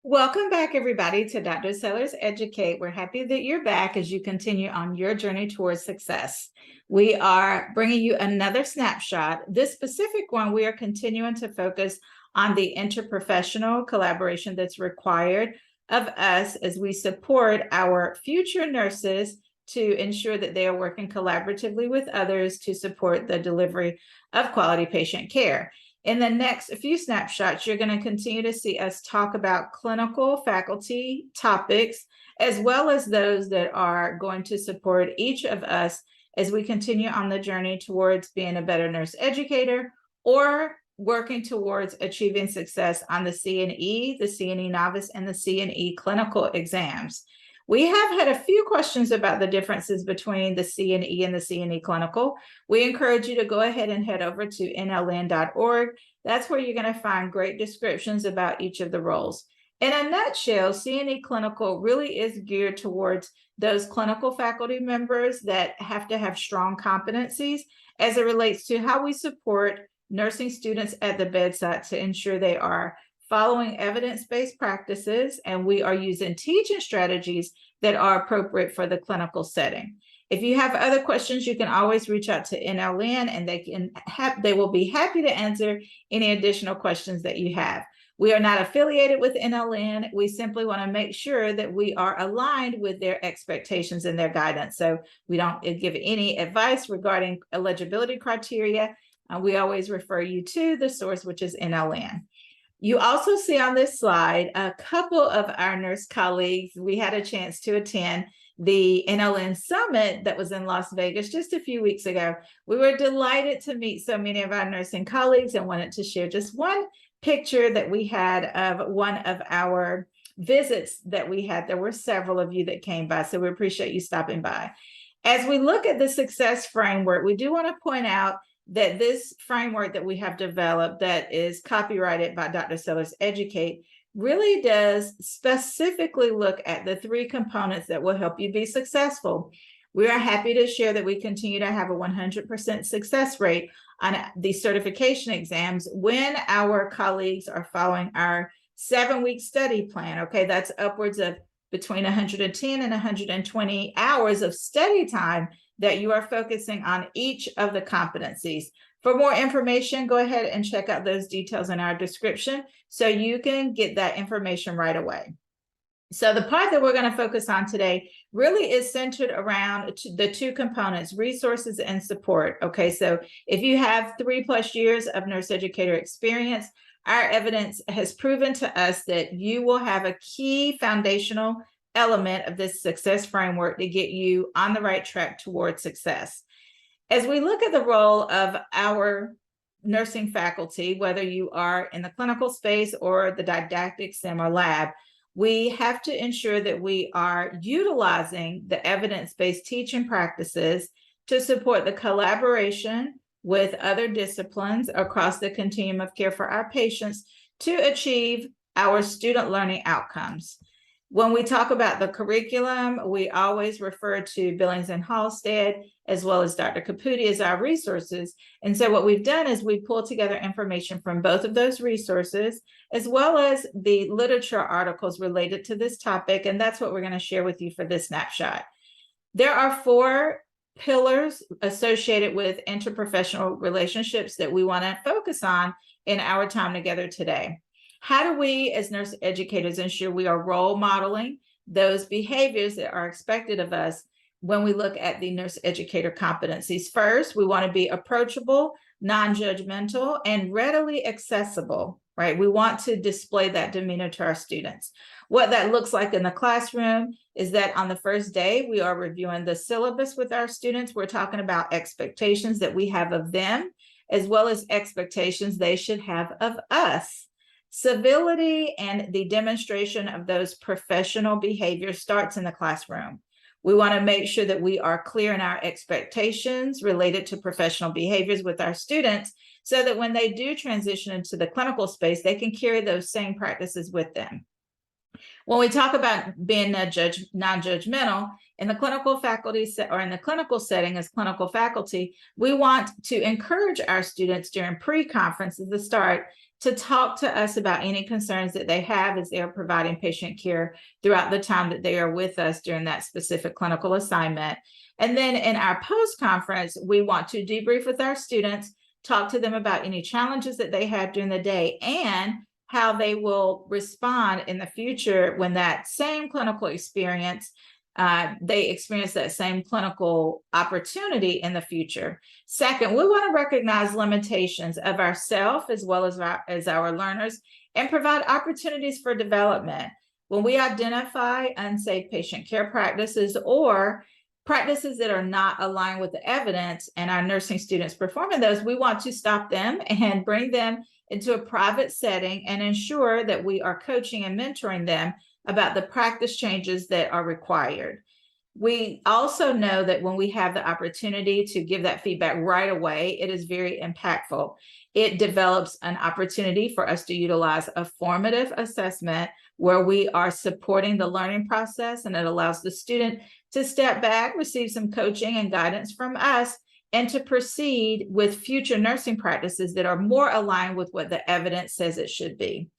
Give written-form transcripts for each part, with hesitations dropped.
Welcome back, everybody, to Dr. Sellers Educate. We're happy that you're back as you continue on your journey towards success. We are bringing you another snapshot. This specific one, we are continuing to focus on the interprofessional collaboration that's required of us as we support our future nurses to ensure that they are working collaboratively with others to support the delivery of quality patient care. In the next few snapshots, you're going to continue to see us talk about clinical faculty topics, as well as those that are going to support each of us as we continue on the journey towards being a better nurse educator or working towards achieving success on the CNE, the CNE novice, and the CNE clinical exams. We have had a few questions about the differences between the CNE and the CNE clinical. We encourage you to go ahead and head over to nln.org. That's where you're going to find great descriptions about each of the roles. In a nutshell, CNE clinical really is geared towards those clinical faculty members that have to have strong competencies as it relates to how we support nursing students at the bedside to ensure they are following evidence-based practices, and we are using teaching strategies that are appropriate for the clinical setting. If you have other questions, you can always reach out to NLN, and they will be happy to answer any additional questions that you have. We are not affiliated with NLN. We simply want to make sure that we are aligned with their expectations and their guidance. So we don't give any advice regarding eligibility criteria. We always refer you to the source, which is NLN. You also see on this slide a couple of our nurse colleagues. We had a chance to attend the NLN Summit that was in Las Vegas just a few weeks ago. We were delighted to meet so many of our nursing colleagues and wanted to share just one picture that we had of one of our visits that we had. There were several of you that came by, so we appreciate you stopping by. As we look at the success framework, we do want to point out that this framework that we have developed that is copyrighted by Dr. Sellers Educate really does specifically look at the three components that will help you be successful. We are happy to share that we continue to have a 100% success rate on the certification exams when our colleagues are following our 7-week study plan. Okay, that's upwards of between 110 and 120 hours of study time that you are focusing on each of the competencies. For more information, go ahead and check out those details in our description so you can get that information right away. So the part that we're going to focus on today really is centered around the two components, resources and support. Okay, so if you have 3+ years of nurse educator experience, our evidence has proven to us that you will have a key foundational element of this success framework to get you on the right track towards success. As we look at the role of our nursing faculty, whether you are in the clinical space or the didactic sim or lab, we have to ensure that we are utilizing the evidence-based teaching practices to support the collaboration with other disciplines across the continuum of care for our patients to achieve our student learning outcomes. When we talk about the curriculum, we always refer to Billings and Halstead, as well as Dr. Caputi as our resources. And so what we've done is we pulled together information from both of those resources, as well as the literature articles related to this topic. And that's what we're going to share with you for this snapshot. There are 4 pillars associated with interprofessional relationships that we want to focus on in our time together today. How do we, as nurse educators, ensure we are role modeling those behaviors that are expected of us when we look at the nurse educator competencies? First, we want to be approachable, non-judgmental, and readily accessible, right? We want to display that demeanor to our students. What that looks like in the classroom is that on the first day, we are reviewing the syllabus with our students. We're talking about expectations that we have of them, as well as expectations they should have of us. Civility and the demonstration of those professional behaviors starts in the classroom. We want to make sure that we are clear in our expectations related to professional behaviors with our students so that when they do transition into the clinical space, they can carry those same practices with them. When we talk about being non-judgmental, in the clinical faculty or in the clinical setting as clinical faculty, we want to encourage our students during pre-conference at the start to talk to us about any concerns that they have as they are providing patient care throughout the time that they are with us during that specific clinical assignment. And then in our post-conference, we want to debrief with our students, talk to them about any challenges that they have during the day and how they will respond in the future when that same clinical experience, they experience that same clinical opportunity in the future. Second, we want to recognize limitations of ourselves as well as our learners and provide opportunities for development. When we identify unsafe patient care practices or practices that are not aligned with the evidence and our nursing students performing those, we want to stop them and bring them into a private setting and ensure that we are coaching and mentoring them about the practice changes that are required. We also know that when we have the opportunity to give that feedback right away, it is very impactful. It develops an opportunity for us to utilize a formative assessment where we are supporting the learning process, and it allows the student to step back, receive some coaching and guidance from us, and to proceed with future nursing practices that are more aligned with what the evidence says it should be.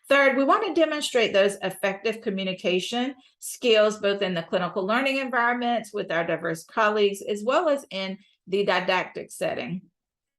Third, we want to demonstrate those effective communication skills, both in the clinical learning environments with our diverse colleagues, as well as in the didactic setting.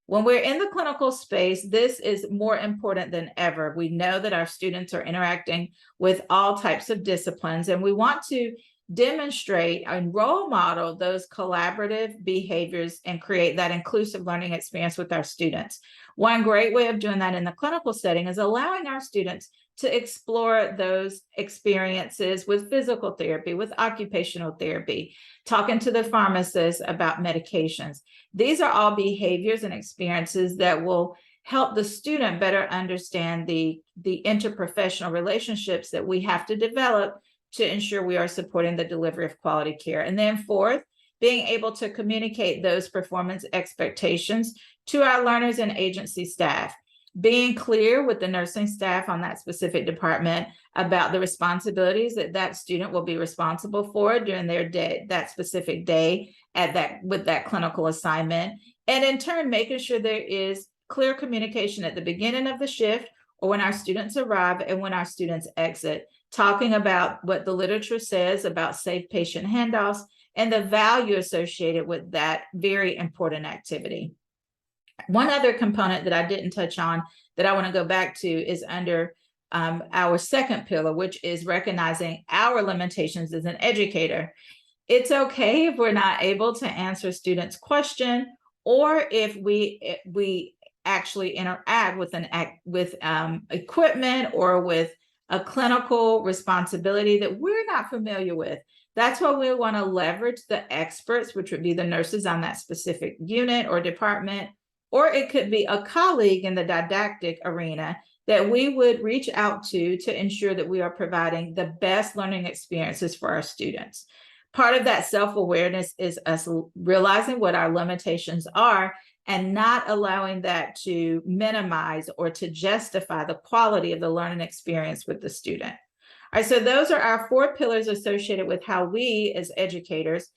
When we're in the clinical space, this is more important than ever. We know that our students are interacting with all types of disciplines, and we want to demonstrate and role model those collaborative behaviors and create that inclusive learning experience with our students. One great way of doing that in the clinical setting is allowing our students to explore those experiences with physical therapy, with occupational therapy, talking to the pharmacist about medications. These are all behaviors and experiences that will help the student better understand the interprofessional relationships that we have to develop to ensure we are supporting the delivery of quality care. And then fourth, being able to communicate those performance expectations to our learners and agency staff. Being clear with the nursing staff on that specific department about the responsibilities that that student will be responsible for during their day, that specific day with that clinical assignment. And in turn, making sure there is clear communication at the beginning of the shift or when our students arrive and when our students exit, talking about what the literature says about safe patient handoffs and the value associated with that very important activity. One other component that I didn't touch on that I want to go back to is under our second pillar, which is recognizing our limitations as an educator. It's okay if we're not able to answer students' question, or if we actually interact with equipment or with a clinical responsibility that we're not familiar with. That's why we want to leverage the experts, which would be the nurses on that specific unit or department, or it could be a colleague in the didactic arena that we would reach out to ensure that we are providing the best learning experiences for our students. Part of that self-awareness is us realizing what our limitations are and not allowing that to minimize or to justify the quality of the learning experience with the student. All right, so those are our 4 pillars associated with how we as educators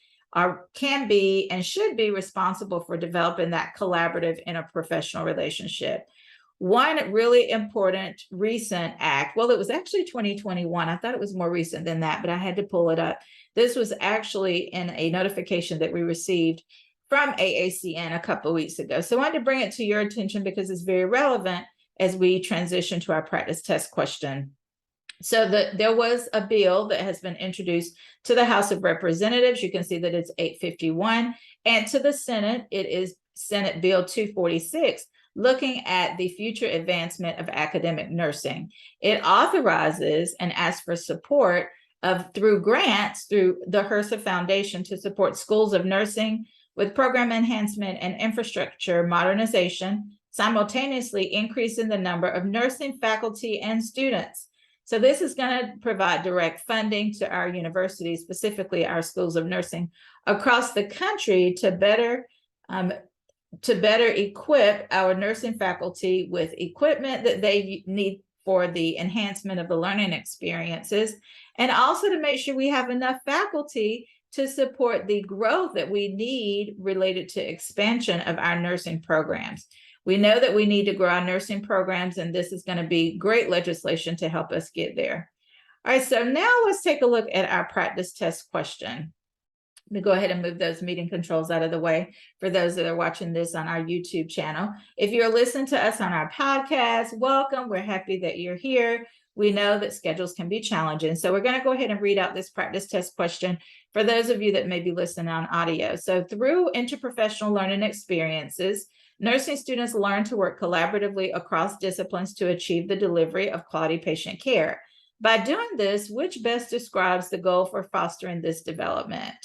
can be and should be responsible for developing that collaborative interprofessional relationship. One really important recent act, well, it was actually 2021. I thought it was more recent than that, but I had to pull it up. This was actually in a notification that we received from AACN a couple of weeks ago. So I wanted to bring it to your attention because it's very relevant as we transition to our practice test question. So there was a bill that has been introduced to the House of Representatives. You can see that it's 851. And to the Senate, it is Senate Bill 246, looking at the future advancement of academic nursing. It authorizes and asks for support through grants through the HRSA Foundation to support schools of nursing with program enhancement and infrastructure modernization, simultaneously increasing the number of nursing faculty and students. So this is going to provide direct funding to our universities, specifically our schools of nursing across the country, to better equip our nursing faculty with equipment that they need for the enhancement of the learning experiences, and also to make sure we have enough faculty to support the growth that we need related to expansion of our nursing programs. We know that we need to grow our nursing programs, and this is going to be great legislation to help us get there. All right, so now let's take a look at our practice test question. Let me go ahead and move those meeting controls out of the way for those that are watching this on our YouTube channel. If you're listening to us on our podcast, welcome. We're happy that you're here. We know that schedules can be challenging. So we're going to go ahead and read out this practice test question for those of you that may be listening on audio. So through interprofessional learning experiences, nursing students learn to work collaboratively across disciplines to achieve the delivery of quality patient care. By doing this, which best describes the goal for fostering this development?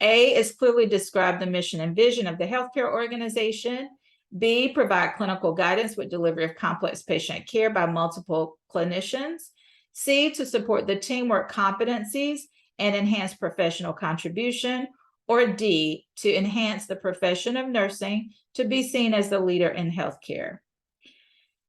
A is clearly describe the mission and vision of the healthcare organization. B, provide clinical guidance with delivery of complex patient care by multiple clinicians. C, to support the teamwork competencies and enhance professional contribution. Or D, to enhance the profession of nursing to be seen as the leader in healthcare.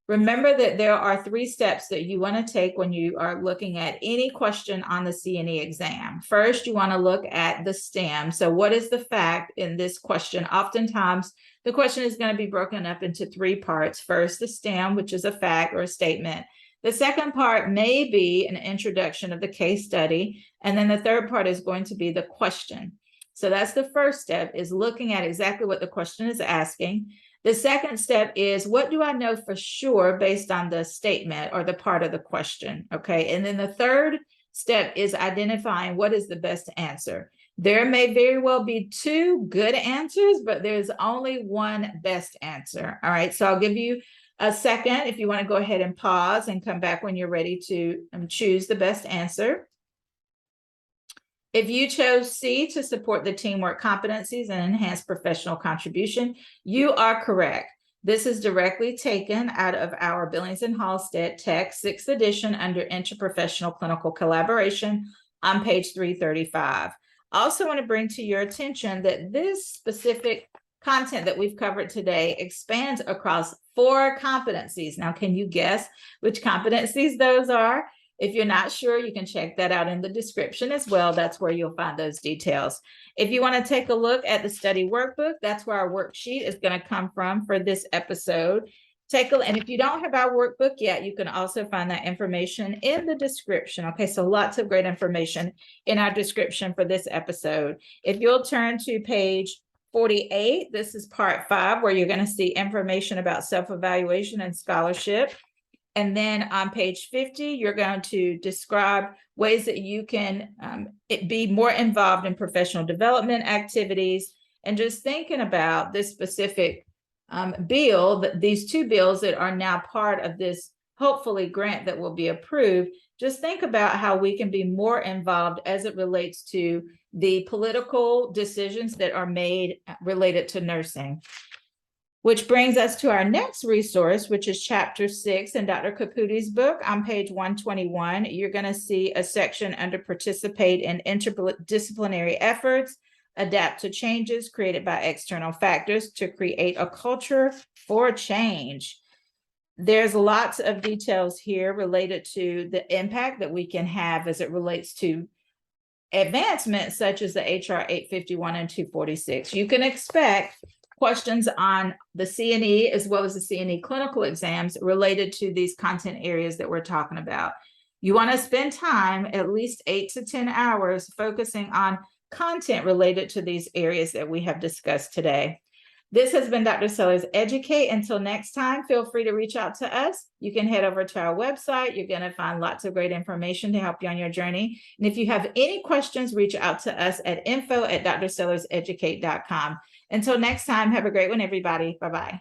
Remember that there are 3 steps that you want to take when you are looking at any question on the C&E exam. First, you want to look at the STEM. So what is the fact in this question? Oftentimes, the question is going to be broken up into 3 parts. First, the STEM, which is a fact or a statement. The second part may be an introduction of the case study. And then the third part is going to be the question. So that's the first step, is looking at exactly what the question is asking. The second step is, what do I know for sure based on the statement or the part of the question? Okay. And then the third step is identifying what is the best answer. There may very well be 2 good answers, but there's only one best answer. All right. So I'll give you a second if you want to go ahead and pause and come back when you're ready to choose the best answer. If you chose C, to support the teamwork competencies and enhance professional contribution, you are correct. This is directly taken out of our Billings and Halstead text, 6th edition, under interprofessional clinical collaboration on page 335. I also want to bring to your attention that this specific content that we've covered today expands across 4 competencies. Now, can you guess which competencies those are? If you're not sure, you can check that out in the description as well. That's where you'll find those details. If you want to take a look at the study workbook, that's where our worksheet is going to come from for this episode. And if you don't have our workbook yet, you can also find that information in the description. Okay, so lots of great information in our description for this episode. If you'll turn to page 48, this is part 5, where you're going to see information about self-evaluation and scholarship. And then on page 50, you're going to describe ways that you can be more involved in professional development activities. And just thinking about this specific bill, these 2 bills that are now part of this, hopefully, grant that will be approved, just think about how we can be more involved as it relates to the political decisions that are made related to nursing. Which brings us to our next resource, which is chapter 6 in Dr. Caputi's book. On page 121, you're going to see a section under participate in interdisciplinary efforts, adapt to changes created by external factors to create a culture for change. There's lots of details here related to the impact that we can have as it relates to advancements such as the HR 851 and 246. You can expect questions on the C&E as well as the C&E clinical exams related to these content areas that we're talking about. You want to spend time, at least 8 to 10 hours, focusing on content related to these areas that we have discussed today. This has been Dr. Sellers Educate. Until next time, feel free to reach out to us. You can head over to our website. You're going to find lots of great information to help you on your journey. And if you have any questions, reach out to us at info@drsellerseducate.com. Until next time, have a great one, everybody. Bye-bye.